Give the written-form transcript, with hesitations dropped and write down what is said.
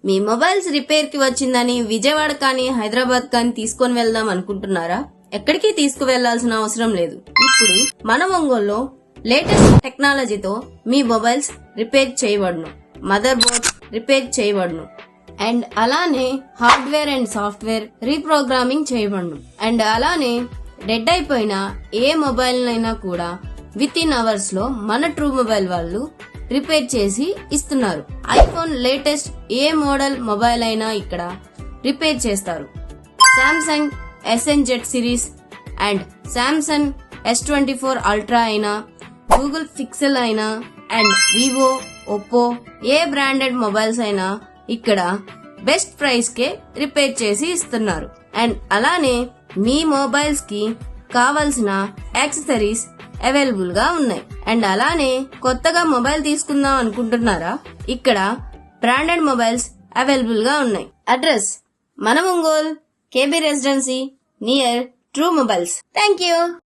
మీ mobiles repair కి వచ్చిందని విజయవాడ కానీ హైదరాబాద్ కానీ తీసుకొని వెళ్దాం అనుకుంటున్నారా? ఎక్కడికి తీసుకువెళ్లాల్సిన అవసరం లేదు. ఇప్పుడు మన ఒంగోలులో లేటెస్ట్ టెక్నాలజీతో మీ మొబైల్స్ రిపేర్ చేయబడును, మదర్ బోర్డ్స్ రిపేర్ చేయబడును, అండ్ అలానే హార్డ్వేర్ అండ్ సాఫ్ట్వేర్ రీప్రోగ్రామింగ్ చేయబడును. అండ్ అలానే డెడ్ అయిపోయిన ఏ మొబైల్ అయినా కూడా విత్ ఇన్ అవర్స్ లో మన ట్రూ మొబైల్ వాళ్ళు రిపేర్ చేసి ఇస్తున్నారు. ఐఫోన్ లేటెస్ట్ ఏ మోడల్ మొబైల్ అయినా ఇక్కడ రిపేర్ చేస్తారు. Samsung SN-Z series and Samsung S24 ultra అయినా, గూగుల్ పిక్సెల్ అయినా and Vivo, Oppo A branded mobiles అయినా ఇక్కడ బెస్ట్ ప్రైస్ కే రిపేర్ చేసి ఇస్తున్నారు. అండ్ అలానే మీ మొబైల్స్ కి కావలసిన యాక్సెసరీస్ అవైలబుల్ గా ఉన్నాయి. అండ్ అలానే కొత్తగా మొబైల్ తీసుకుందాం అనుకుంటున్నారా? ఇక్కడ బ్రాండెడ్ మొబైల్స్ అవైలబుల్ గా ఉన్నాయి. అడ్రస్ మన Ongole KB residency near true mobiles. Thank you.